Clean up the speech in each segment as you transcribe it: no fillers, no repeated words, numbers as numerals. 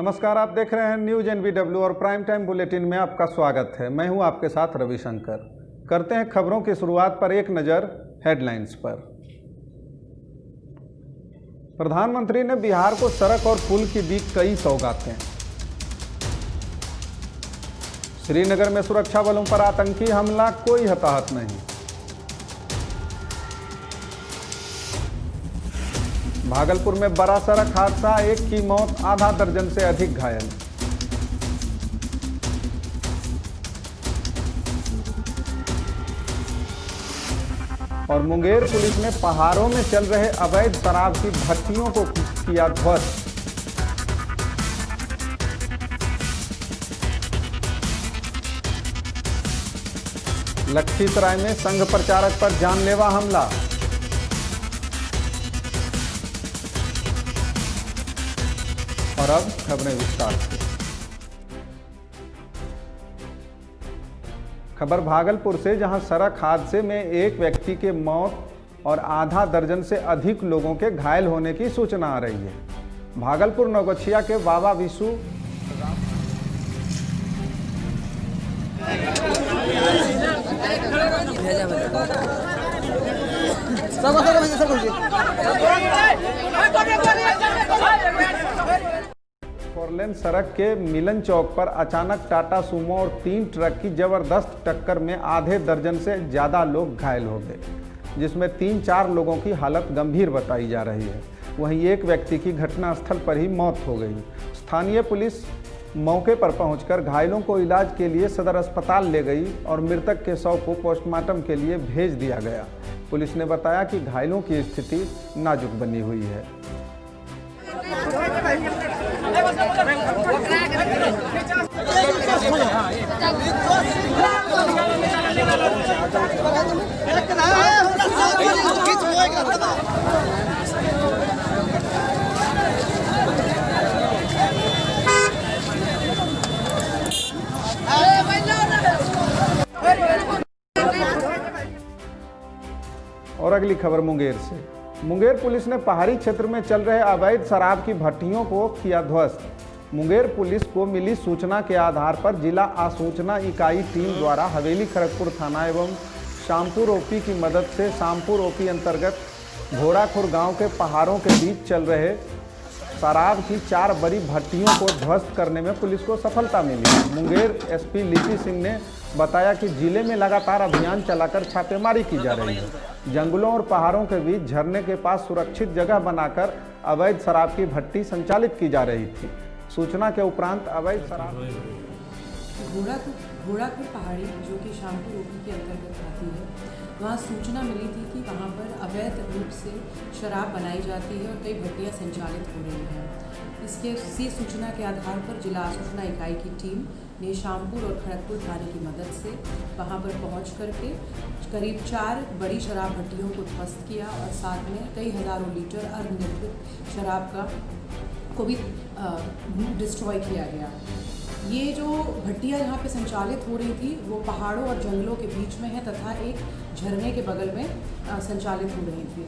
नमस्कार, आप देख रहे हैं न्यूज NBW और प्राइम टाइम बुलेटिन में आपका स्वागत है। मैं हूं आपके साथ रविशंकर। करते हैं खबरों की शुरुआत पर एक नज़र हेडलाइंस पर। प्रधानमंत्री ने बिहार को सड़क और पुल की दी कई सौगातें। श्रीनगर में सुरक्षा बलों पर आतंकी हमला, कोई हताहत नहीं। भागलपुर में बड़ा सड़क हादसा, एक की मौत, आधा दर्जन से अधिक घायल। और मुंगेर पुलिस ने पहाड़ों में चल रहे अवैध शराब की भट्टियों को किया ध्वस्त। लखीसराय में संघ प्रचारक पर जानलेवा हमला। और अब खबरें विस्तार से। खबर भागलपुर से, जहां सड़क हादसे में एक व्यक्ति के मौत और आधा दर्जन से अधिक लोगों के घायल होने की सूचना आ रही है। भागलपुर नौगछिया के बाबा विशु फोरलेन सड़क के मिलन चौक पर अचानक टाटा सुमो और 3 ट्रक की जबरदस्त टक्कर में आधे दर्जन से ज़्यादा लोग घायल हो गए, जिसमें 3-4 लोगों की हालत गंभीर बताई जा रही है। वहीं एक व्यक्ति की घटनास्थल पर ही मौत हो गई। स्थानीय पुलिस मौके पर पहुंचकर घायलों को इलाज के लिए सदर अस्पताल ले गई और मृतक के शव को पोस्टमार्टम के लिए भेज दिया गया। पुलिस ने बताया कि घायलों की स्थिति नाजुक बनी हुई है। और अगली खबर मुंगेर से। मुंगेर पुलिस ने पहाड़ी क्षेत्र में चल रहे अवैध शराब की भट्टियों को किया ध्वस्त। मुंगेर पुलिस को मिली सूचना के आधार पर जिला आसूचना इकाई टीम द्वारा हवेली खड़गपुर थाना एवं शामपुर ओपी की मदद से शामपुर ओपी अंतर्गत घोड़ाखुर गांव के पहाड़ों के बीच चल रहे शराब की 4 बड़ी भट्टियों को ध्वस्त करने में पुलिस को सफलता मिली। मुंगेर SP लिपि सिंह ने बताया कि जिले में लगातार अभियान चलाकर छापेमारी की जा रही है। जंगलों और पहाड़ों के बीच झरने के पास सुरक्षित जगह बनाकर अवैध शराब की भट्टी संचालित की जा रही थी। सूचना के उपरांत अवैध शराब घोड़ाखुर पहाड़ी, जो कि शामपुर ओपी के अंतर्गत आती है, वहाँ सूचना मिली थी कि वहाँ पर अवैध रूप से शराब बनाई जाती है और कई भट्टियाँ संचालित हो रही हैं। इसी सूचना के आधार पर जिला आसूचना इकाई की टीम ने शामपुर और खड़गपुर थाने की मदद से वहाँ पर पहुँच करके करीब 4 बड़ी शराब भट्टियों को ध्वस्त किया और साथ में कई हज़ारों लीटर अर्धनिर्मित शराब को भी डिस्ट्रॉय किया गया। ये जो भट्टियाँ यहाँ पे संचालित हो रही थी वो पहाड़ों और जंगलों के बीच में है तथा एक झरने के बगल में संचालित हो रही थी।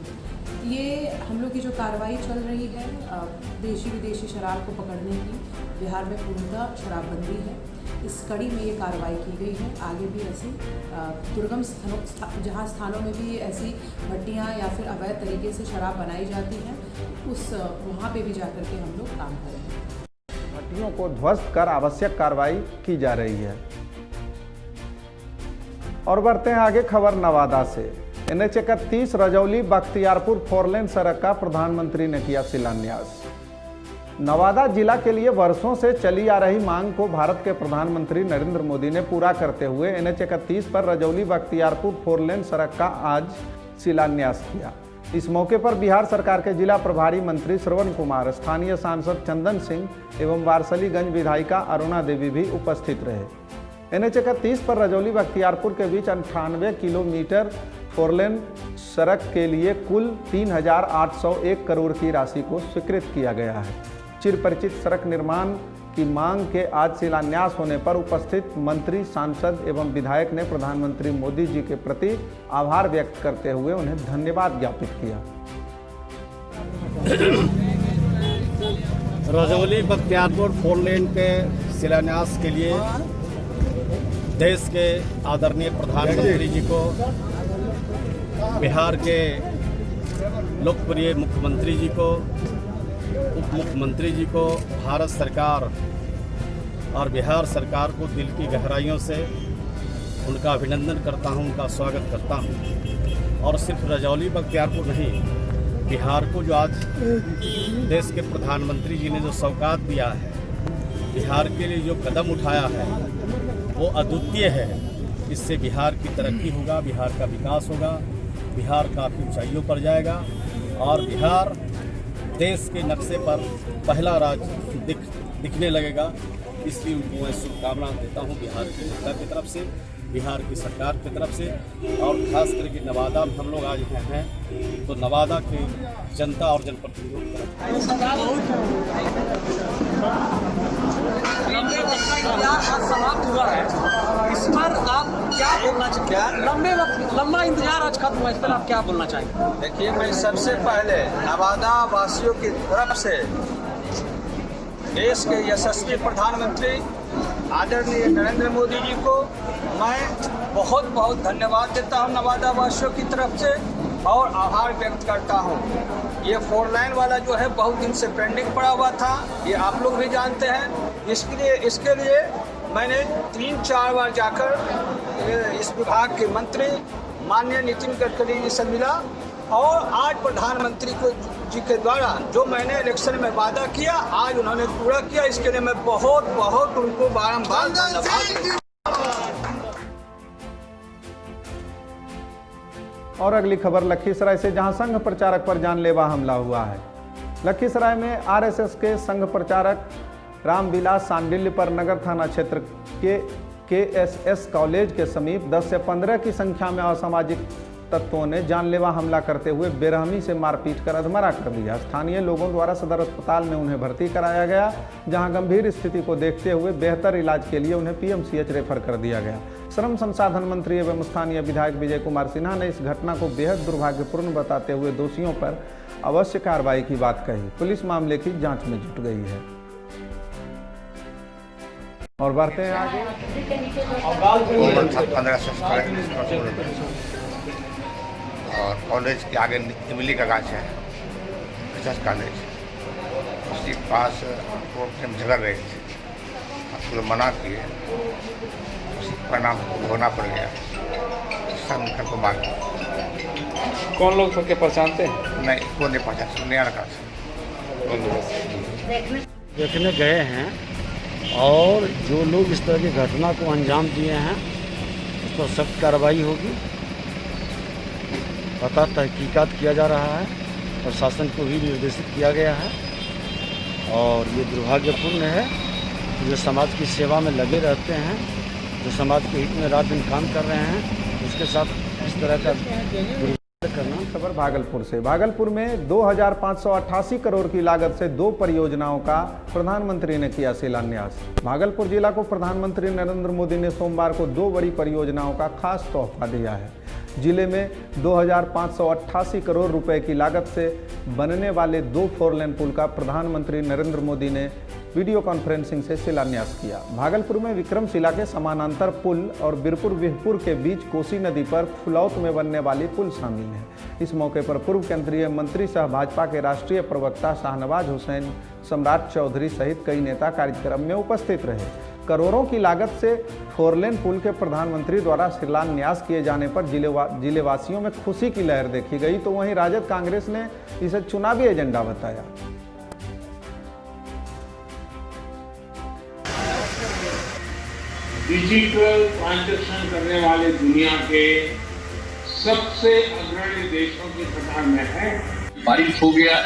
ये हम लोग की जो कार्रवाई चल रही है देशी विदेशी शराब को पकड़ने की, बिहार में पूर्णतः शराबबंदी है, इस कड़ी में ये कार्रवाई की गई है। आगे भी ऐसी दुर्गम स्थानों में भी ऐसी भट्टियाँ या फिर अवैध तरीके से शराब बनाई जाती हैं, वहाँ पे भी जाकर के हम लोग काम करेंगे। भट्टियों को ध्वस्त कर आवश्यक कार्रवाई की जा रही है। और बढ़ते हैं आगे, खबर नवादा से। NH 31 रजौली बख्तियारपुर 4 सड़क का प्रधानमंत्री ने किया शिलान्यास। नवादा जिला के लिए वर्षों से चली आ रही मांग को भारत के प्रधानमंत्री नरेंद्र मोदी ने पूरा करते हुए NH 31 पर रजौली बख्तियारपुर 4 सड़क का आज शिलान्यास किया। इस मौके पर बिहार सरकार के जिला प्रभारी मंत्री श्रवण कुमार, स्थानीय सांसद चंदन सिंह एवं वारसलीगंज विधायिका अरुणा देवी भी उपस्थित रहे। NH 31 पर रजौली बख्तियारपुर के बीच 98 किलोमीटर 4 सड़क के लिए कुल 3,801 करोड़ की राशि को स्वीकृत किया गया है। चिरपरिचित सड़क निर्माण की मांग के आज शिलान्यास होने पर उपस्थित मंत्री, सांसद एवं विधायक ने प्रधानमंत्री मोदी जी के प्रति आभार व्यक्त करते हुए उन्हें धन्यवाद ज्ञापित किया। रजौली बख्तियारपुर 4 लेन के शिलान्यास के लिए देश के आदरणीय प्रधानमंत्री जी को, बिहार के लोकप्रिय मुख्यमंत्री जी को, उप मुख्यमंत्री जी को, भारत सरकार और बिहार सरकार को दिल की गहराइयों से उनका अभिनंदन करता हूं, उनका स्वागत करता हूं। और सिर्फ रजौली बख्तियारपुर नहीं, बिहार को जो आज देश के प्रधानमंत्री जी ने जो सौगात दिया है, बिहार के लिए जो कदम उठाया है, वो अद्वितीय है। इससे बिहार की तरक्की होगा, बिहार का विकास होगा, बिहार काफ़ी ऊंचाइयों पर जाएगा और बिहार देश के नक्शे पर पहला राज्य दिखने लगेगा। इसलिए उनको मैं शुभकामनाएं देता हूं बिहार की जनता की तरफ से, बिहार की सरकार की तरफ से, और खास करके नवादा में हम लोग आज हैं तो नवादा की जनता और जनप्रतिनिधियों की तरफ समाप्त हुआ है, इस पर आप क्या बोलना चाहेंगे? लंबा इंतजार आज खत्म हुआ, इस पर आप क्या बोलना चाहेंगे? देखिए, मैं सबसे पहले नवादा वासियों की तरफ से देश के यशस्वी प्रधानमंत्री आदरणीय नरेंद्र मोदी जी को मैं बहुत बहुत धन्यवाद देता हूं नवादा वासियों की तरफ से, और आभार व्यक्त करता हूं। ये 4 लाइन वाला जो है बहुत दिन से पेंडिंग पड़ा हुआ था, ये आप लोग भी जानते हैं। इसके लिए मैंने 3-4 बार जाकर इस विभाग के मंत्री माननीय नितिन गडकरी जी से मिला, और आज प्रधानमंत्री जी के द्वारा जो मैंने इलेक्शन में वादा किया, आज उन्होंने पूरा किया। इसके लिए मैं बहुत बहुत उनको बारंबार धन्यवाद। और अगली खबर लखीसराय से, जहां संघ प्रचारक पर जानलेवा हमला हुआ है। लखीसराय में आरएसएस के संघ प्रचारक रामविलास सांडिल्य पर नगर थाना क्षेत्र के KSS कॉलेज के समीप 10 से 15 की संख्या में असामाजिक तत्वों ने जानलेवा हमला करते हुए बेरहमी से मारपीट कर अधमरा कर दिया। स्थानीय लोगों द्वारा सदर अस्पताल में उन्हें भर्ती कराया गया, जहां गंभीर स्थिति को देखते हुए बेहतर इलाज के लिए उन्हें PMCH रेफर कर दिया गया। श्रम संसाधन मंत्री एवं स्थानीय विधायक विजय कुमार सिन्हा ने इस घटना को बेहद दुर्भाग्यपूर्ण बताते हुए दोषियों पर अवश्य कार्रवाई की बात कही। पुलिस मामले की जांच में जुट गई है। और बढ़ते हैं आगे। 15 और कॉलेज के आगे इमली का गाछ है, SH कॉलेज, उसके पास कोर्ट में झगड़ रहे थे, उसको मना किए, उसी परिणाम होना पड़ गया, सब को मार दिया। कौन लोग सबके पहचानते हैं? नहीं, को नहीं पहचान, सुनिया का देखने गए हैं, और जो लोग इस तरह की घटना को अंजाम दिए हैं उस पर सख्त कार्रवाई होगी। पता तहकीकात किया जा रहा है, प्रशासन को भी निर्देशित किया गया है। और ये दुर्भाग्यपूर्ण है कि जो समाज की सेवा में लगे रहते हैं, जो समाज के हित में रात दिन काम कर रहे हैं, उसके साथ इस तरह का करना। खबर भागलपुर से। भागलपुर में 2588 करोड़ की लागत से 2 परियोजनाओं का प्रधानमंत्री ने किया शिलान्यास। भागलपुर जिला को प्रधानमंत्री नरेंद्र मोदी ने सोमवार को 2 बड़ी परियोजनाओं का खास तोहफा दिया है। जिले में 2588 करोड़ रुपए की लागत से बनने वाले 2 4 लेन पुल का प्रधानमंत्री नरेंद्र मोदी ने वीडियो कॉन्फ्रेंसिंग से शिलान्यास किया। भागलपुर में विक्रमशिला के समानांतर पुल और बीरपुर विहपुर के बीच कोसी नदी पर फुलौत में बनने वाली पुल शामिल है। इस मौके पर पूर्व केंद्रीय मंत्री सह भाजपा के राष्ट्रीय प्रवक्ता शाहनवाज हुसैन, सम्राट चौधरी सहित कई नेता कार्यक्रम में उपस्थित रहे। करोड़ों की लागत से 4 लेन पुल के प्रधानमंत्री द्वारा शिलान्यास किए जाने पर जिलेवासियों में खुशी की लहर देखी गई, तो वहीं राजद कांग्रेस ने इसे चुनावी एजेंडा बताया। डिजिटल ट्रांजैक्शन करने वाले दुनिया के सबसे अग्रणी देशों की कतार में है। पारित हो गया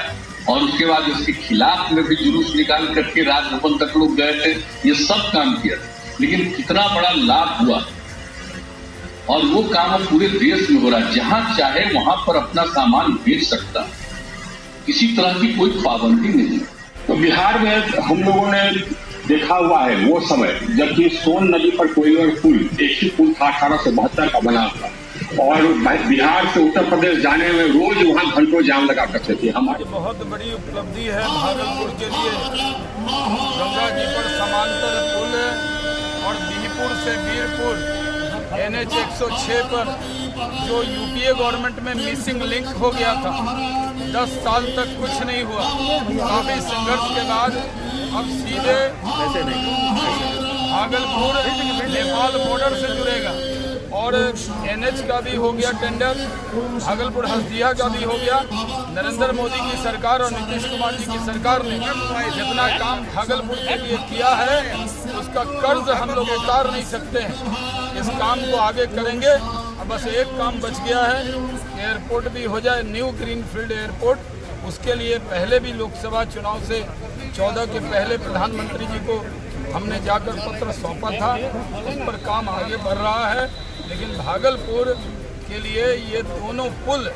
और उसके बाद उसके खिलाफ में भी जुलूस निकाल करके राजभवन तक लोग गए थे, ये सब काम किया, लेकिन कितना बड़ा लाभ हुआ। और वो काम पूरे देश में हो रहा है, जहां चाहे वहां पर अपना सामान बेच सकता है, किसी तरह की कोई पाबंदी नहीं। तो बिहार में हम लोगों ने देखा हुआ है वो समय जबकि सोन नदी पर कोयलवर पुल, एक ही पुल था 1872 का बना था, और बिहार से उत्तर प्रदेश जाने में रोज वहाँ घंटों जाम लगा करते थे। हमारी बहुत बड़ी उपलब्धि है भागलपुर के लिए। गंगा जी पर समांतर पुल और बिहपुर से वीरपुर NH 106 पर जो यूपीए गवर्नमेंट में मिसिंग लिंक हो गया था, 10 साल तक कुछ नहीं हुआ। काफी संघर्ष के बाद अब सीधे भागलपुर नेपाल बॉर्डर से जुड़ेगा और NH का भी हो गया टेंडर, भागलपुर हल्दिया का भी हो गया। नरेंद्र मोदी की सरकार और नीतीश कुमार जी की सरकार ने जितना काम भागलपुर के लिए किया है उसका कर्ज हम लोग उतार नहीं सकते हैं। इस काम को आगे करेंगे। अब बस एक काम बच गया है, एयरपोर्ट भी हो जाए, न्यू ग्रीनफील्ड एयरपोर्ट। उसके लिए पहले भी लोकसभा चुनाव से 14 के पहले प्रधानमंत्री जी को हमने जाकर पत्र सौंपा था, उस पर काम आगे बढ़ रहा है। लेकिन भागलपुर के लिए ये दोनों पुल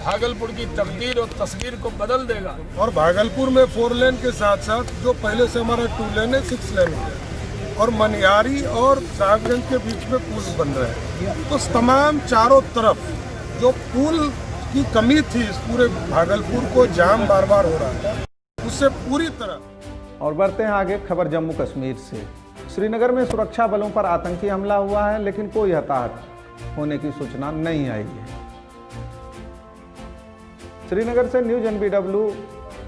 भागलपुर की तकदीर और तस्वीर को बदल देगा। और भागलपुर में 4 लेन के साथ साथ जो पहले से हमारा 2 लेन है 6 लेन है और मनियारी और साहबगंज के बीच में पुल बन रहे हैं। तो तमाम चारों तरफ जो पुल की कमी थी इस पूरे भागलपुर को जाम बार बार हो रहा है, उससे पूरी तरह। और बढ़ते हैं आगे, खबर जम्मू कश्मीर से। श्रीनगर में सुरक्षा बलों पर आतंकी हमला हुआ है, लेकिन कोई हताहत होने की सूचना नहीं आई है। श्रीनगर से न्यूज NBW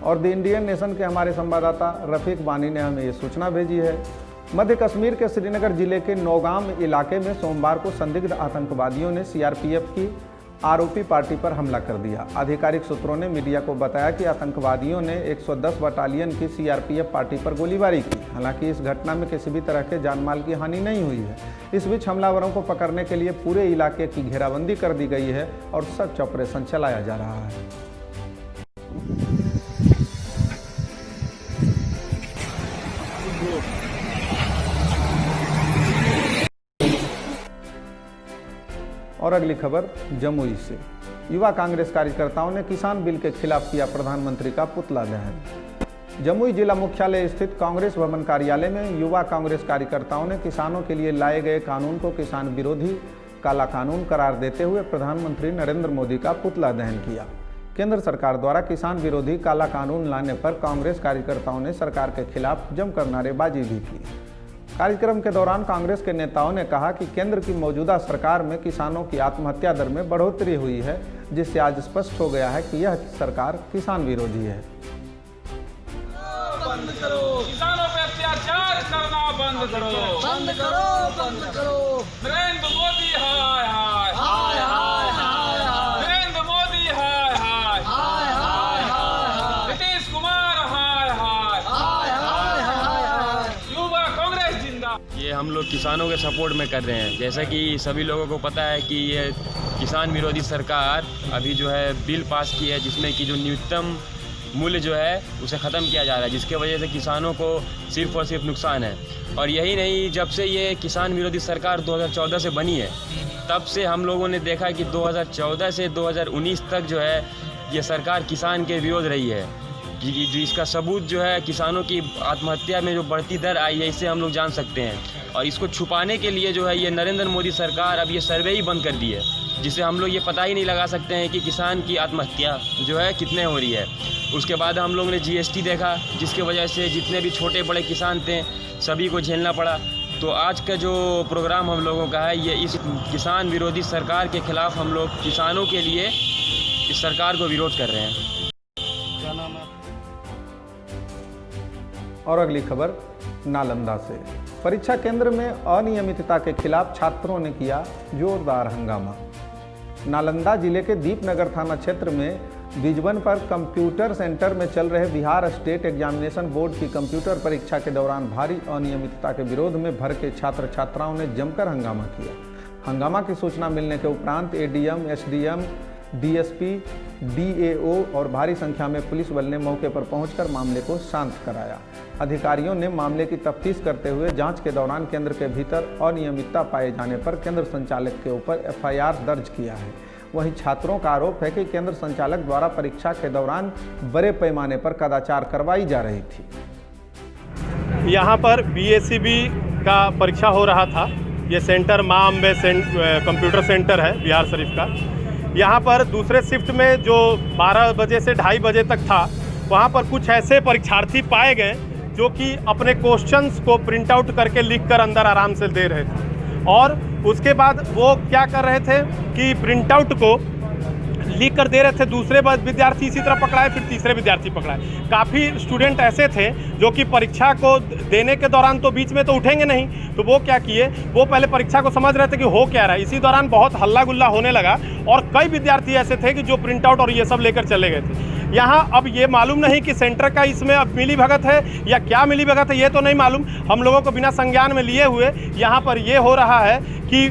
और द इंडियन नेशन के हमारे संवाददाता रफीक बानी ने हमें ये सूचना भेजी है। मध्य कश्मीर के श्रीनगर जिले के नौगाम इलाके में सोमवार को संदिग्ध आतंकवादियों ने CRPF की आरोपी पार्टी पर हमला कर दिया। आधिकारिक सूत्रों ने मीडिया को बताया कि आतंकवादियों ने 110 बटालियन की CRPF पार्टी पर गोलीबारी की। हालांकि इस घटना में किसी भी तरह के जानमाल की हानि नहीं हुई है। इस बीच हमलावरों को पकड़ने के लिए पूरे इलाके की घेराबंदी कर दी गई है और सर्च ऑपरेशन चलाया जा रहा है। और अगली खबर जमुई से। युवा कांग्रेस कार्यकर्ताओं ने किसान बिल के खिलाफ किया प्रधानमंत्री का पुतला दहन। जमुई जिला मुख्यालय स्थित कांग्रेस भवन कार्यालय में युवा कांग्रेस कार्यकर्ताओं ने किसानों के लिए लाए गए कानून को किसान विरोधी काला कानून करार देते हुए प्रधानमंत्री नरेंद्र मोदी का पुतला दहन किया। केंद्र सरकार द्वारा किसान विरोधी काला कानून लाने पर कांग्रेस कार्यकर्ताओं ने सरकार के खिलाफ जमकर नारेबाजी भी की। कार्यक्रम के दौरान कांग्रेस के नेताओं ने कहा कि केंद्र की मौजूदा सरकार में किसानों की आत्महत्या दर में बढ़ोतरी हुई है, जिससे आज स्पष्ट हो गया है कि यह सरकार किसान विरोधी है। बंद करो, किसानों पे अत्याचार करना बंद करो, बंद करो, बंद करो। नरेंद्र मोदी हाय हाय हाय हाय हाय, नरेंद्र मोदी हाय हाय हाय हाय हाय, नीतीश कुमार हाय हाय हाय हाय हाय, युवा कांग्रेस जिंदा। ये हम लोग किसानों के सपोर्ट में कर रहे हैं। जैसा कि सभी लोगों को पता है कि ये किसान विरोधी सरकार अभी जो है बिल पास की है, जिसमें कि जो न्यूनतम मूल्य जो है उसे ख़त्म किया जा रहा है, जिसके वजह से किसानों को सिर्फ और सिर्फ नुकसान है। और यही नहीं, जब से ये किसान विरोधी सरकार 2014 से बनी है, तब से हम लोगों ने देखा कि 2014 से 2019 तक जो है ये सरकार किसान के विरोध रही है। इसका सबूत जो है किसानों की आत्महत्या में जो बढ़ती दर आई है, इससे हम लोग जान सकते हैं। और इसको छुपाने के लिए जो है ये नरेंद्र मोदी सरकार अब ये सर्वे ही बंद कर दी है, जिससे हम लोग ये पता ही नहीं लगा सकते हैं कि किसान की आत्महत्या जो है कितने हो रही है। उसके बाद हम लोगों ने GST देखा, जिसके वजह से जितने भी छोटे बड़े किसान थे सभी को झेलना पड़ा। तो आज का जो प्रोग्राम हम लोगों का है, ये इस किसान विरोधी सरकार के खिलाफ हम लोग किसानों के लिए इस सरकार को विरोध कर रहे हैं। क्या नाम है? और अगली खबर नालंदा से। परीक्षा केंद्र में अनियमितता के खिलाफ छात्रों ने किया जोरदार हंगामा। नालंदा जिले के दीपनगर थाना क्षेत्र में बिजवन पर कंप्यूटर सेंटर में चल रहे बिहार स्टेट एग्जामिनेशन बोर्ड की कंप्यूटर परीक्षा के दौरान भारी अनियमितता के विरोध में भर के छात्र छात्राओं ने जमकर हंगामा किया। हंगामा की सूचना मिलने के उपरांत ADM, SDM, DSP, DAO और भारी संख्या में पुलिस बल ने मौके पर पहुंचकर मामले को शांत कराया। अधिकारियों ने मामले की तफ्तीश करते हुए जांच के दौरान केंद्र के भीतर अनियमितता पाए जाने पर केंद्र संचालक के ऊपर FIR दर्ज किया है। वहीं छात्रों का आरोप है कि केंद्र संचालक द्वारा परीक्षा के दौरान बड़े पैमाने पर कदाचार करवाई जा रही थी। यहाँ पर BACB का परीक्षा हो रहा था ये सेंटर माँ अम्बे कंप्यूटर सेंटर है बिहार शरीफ का। यहाँ पर दूसरे शिफ्ट में जो 12 बजे से 2:30 बजे तक था, वहाँ पर कुछ ऐसे परीक्षार्थी पाए गए जो कि अपने क्वेश्चंस को प्रिंट आउट करके लिख कर अंदर आराम से दे रहे थे, और उसके बाद वो क्या कर रहे थे कि प्रिंट आउट को लिख कर दे रहे थे। दूसरे विद्यार्थी इसी तरह पकड़ाए, फिर तीसरे विद्यार्थी पकड़ाए। काफ़ी स्टूडेंट ऐसे थे जो कि परीक्षा को देने के दौरान तो बीच में तो उठेंगे नहीं, तो वो क्या किए, वो पहले परीक्षा को समझ रहे थे कि हो क्या रहा है। इसी दौरान बहुत हल्ला गुल्ला होने लगा और कई विद्यार्थी ऐसे थे कि जो प्रिंट आउट और ये सब लेकर चले गए थे। यहाँ अब ये मालूम नहीं कि सेंटर का इसमें अब मिलीभगत है या क्या मिलीभगत है, ये तो नहीं मालूम। हम लोगों को बिना संज्ञान में लिए हुए यहाँ पर ये हो रहा है कि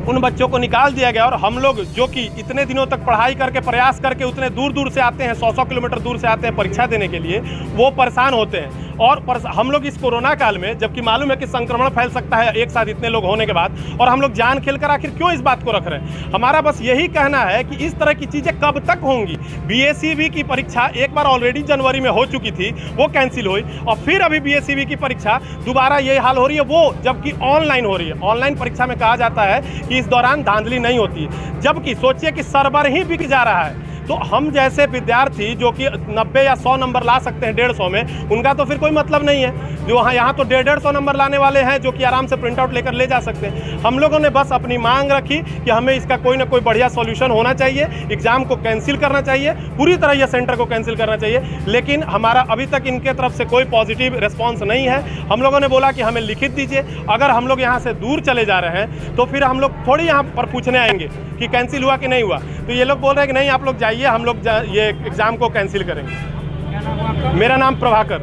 उन बच्चों को निकाल दिया गया, और हम लोग जो कि इतने दिनों तक पढ़ाई करके प्रयास करके उतने दूर दूर से आते हैं, 100-100 किलोमीटर दूर से आते हैं परीक्षा देने के लिए, वो परेशान होते हैं। और हम लोग इस कोरोना काल में, जबकि मालूम है कि संक्रमण फैल सकता है एक साथ इतने लोग होने के बाद, और हम लोग जान खेल कर आखिर क्यों इस बात को रख रहे हैं। हमारा बस यही कहना है कि इस तरह की चीज़ें कब तक होंगी। BACV की परीक्षा एक बार ऑलरेडी जनवरी में हो चुकी थी, वो कैंसिल हुई, और फिर अभी BACV की परीक्षा दोबारा ये हाल हो रही है, वो जबकि ऑनलाइन हो रही है। ऑनलाइन परीक्षा में कहा जाता है कि इस दौरान धांधली नहीं होती है, जबकि सोचिए कि सर्वर ही बिक जा रहा है। तो हम जैसे विद्यार्थी जो कि 90 या 100 नंबर ला सकते हैं 150 में, उनका तो फिर कोई मतलब नहीं है। जो यहाँ तो 150 नंबर लाने वाले हैं जो कि आराम से प्रिंट आउट लेकर ले जा सकते हैं। हम लोगों ने बस अपनी मांग रखी कि हमें इसका कोई ना कोई बढ़िया सॉल्यूशन होना चाहिए, एग्ज़ाम को कैंसिल करना चाहिए, पूरी तरह यह सेंटर को कैंसिल करना चाहिए। लेकिन हमारा अभी तक इनके तरफ से कोई पॉजिटिव रिस्पॉन्स नहीं है। हम लोगों ने बोला कि हमें लिखित दीजिए, अगर हम लोग यहाँ से दूर चले जा रहे हैं तो फिर हम लोग थोड़ी यहाँ पर पूछने आएंगे कि कैंसिल हुआ कि नहीं हुआ। तो ये लोग बोल रहे हैं कि नहीं, आप लोग जाइए, हम लोग ये एग्ज़ाम को कैंसिल करेंगे। मेरा नाम प्रभाकर,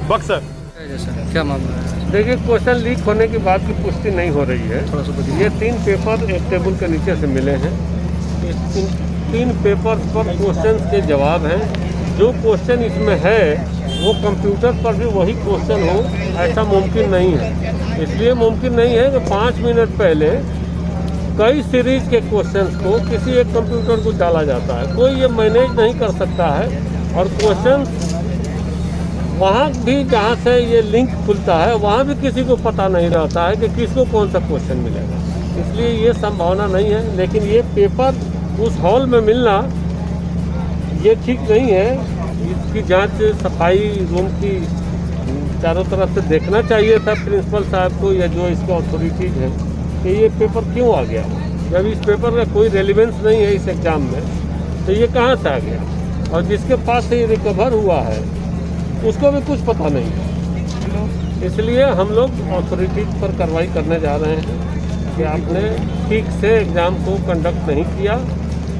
बक्सर। क्या मामला है? देखिए, क्वेश्चन लीक होने की बात की पुष्टि नहीं हो रही है। ये 3 पेपर एक टेबल के नीचे से मिले हैं। इन 3 पेपर पर क्वेश्चन के जवाब हैं। जो क्वेश्चन इसमें है वो कंप्यूटर पर भी वही क्वेश्चन हो, ऐसा मुमकिन नहीं है। इसलिए मुमकिन नहीं है कि 5 मिनट पहले कई सीरीज के क्वेश्चंस को किसी एक कंप्यूटर को डाला जाता है। कोई ये मैनेज नहीं कर सकता है, और क्वेश्चन वहाँ भी जहाँ से ये लिंक खुलता है वहाँ भी किसी को पता नहीं रहता है कि किसको कौन सा क्वेश्चन मिलेगा। इसलिए ये संभावना नहीं है। लेकिन ये पेपर उस हॉल में मिलना ये ठीक नहीं है। इसकी जांच सफाई रूम की चारों तरफ से देखना चाहिए था प्रिंसिपल साहब को या जो इसके अथॉरिटीज़ हैं कि ये पेपर क्यों आ गया। जब इस पेपर का कोई रेलिवेंस नहीं है इस एग्ज़ाम में, तो ये कहाँ से आ गया। और जिसके पास से ये रिकवर हुआ है उसको भी कुछ पता नहीं है। इसलिए हम लोग अथॉरिटीज़ पर कार्रवाई करने जा रहे हैं कि आपने ठीक से एग्ज़ाम को कंडक्ट नहीं किया।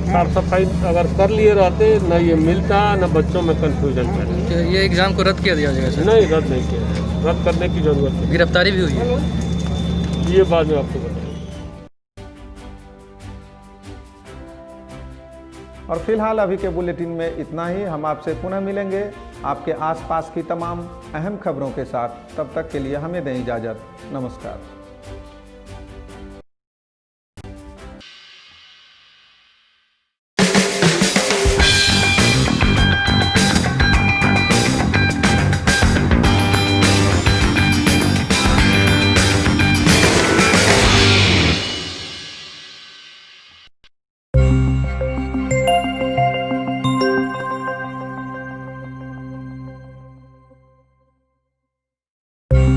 साफ सफाई अगर कर लिए रहते न ये मिलता, न बच्चों में कन्फ्यूजन पैदा। ये एग्ज़ाम को रद्द किया जाएगा सर? नहीं, रद्द नहीं किया, रद्द करने की ज़रूरत है। गिरफ्तारी भी हुई है? ये बाद में आपको बताएं। और फिलहाल अभी के बुलेटिन में इतना ही। हम आपसे पुनः मिलेंगे आपके आसपास की तमाम अहम खबरों के साथ। तब तक के लिए हमें दें इजाज़त। नमस्कार।